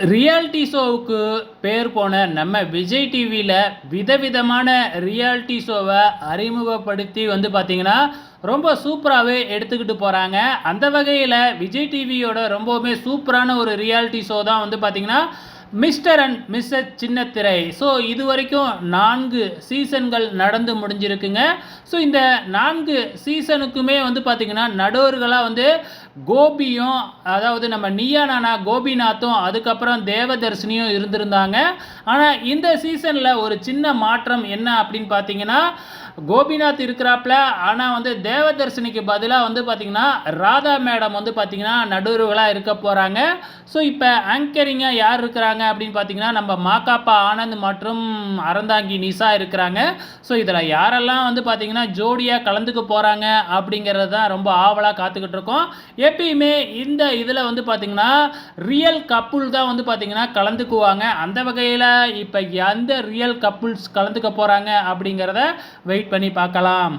Reality ஷோவுக்கு பேர் போன நம்ம விஜய் டிவியில் விதவிதமான ரியாலிட்டி ஷோவை அறிமுகப்படுத்தி பார்த்தீங்கன்னா ரொம்ப சூப்பராகவே எடுத்துக்கிட்டு போகிறாங்க. அந்த வகையில் விஜய் டிவியோட ரொம்பவுமே சூப்பரான ஒரு ரியாலிட்டி ஷோ தான் பார்த்தீங்கன்னா மிஸ்டர் அண்ட் மிஸ்ஸஸ் சின்னத்திரை. ஸோ இது வரைக்கும் 4 சீசன்கள் நடந்து முடிஞ்சிருக்குங்க. ஸோ இந்த 4 சீசனுக்குமே பார்த்திங்கன்னா நடுவர்களாக கோபியும், அதாவது நம்ம நீயா நானா கோபிநாத்தும், அதுக்கப்புறம் தேவதர்ஷினியும் இருந்திருந்தாங்க. ஆனால் இந்த சீசனில் ஒரு சின்ன மாற்றம் என்ன அப்படின்னு பார்த்தீங்கன்னா, கோபிநாத் இருக்கிறாப்புல, ஆனால் தேவதர்ஷினிக்கு பதிலாக பார்த்திங்கன்னா ராதா மேடம் பார்த்திங்கன்னா நடுவர்களாக இருக்க போகிறாங்க. ஸோ இப்போ ஆங்கரிங்காக யார் இருக்கிறாங்க அப்படின்னு பார்த்தீங்கன்னா நம்ம மாகாப்பா ஆனந்த் மற்றும் அறந்தாங்கி நிஷா இருக்கிறாங்க. ஸோ இதில் யாரெல்லாம் பார்த்தீங்கன்னா ஜோடியாக கலந்துக்க போகிறாங்க அப்படிங்கிறது தான் ரொம்ப ஆவலாக காத்துக்கிட்டு இருக்கோம். எப்பயுமே இந்த இதில் பார்த்தீங்கன்னா ரியல் கப்புள் தான் பார்த்தீங்கன்னா கலந்துக்குவாங்க. அந்த வகையில் இப்போ எந்த ரியல் கப்புள்ஸ் கலந்துக்க போகிறாங்க அப்படிங்கிறத வெயிட் பண்ணி பார்க்கலாம்.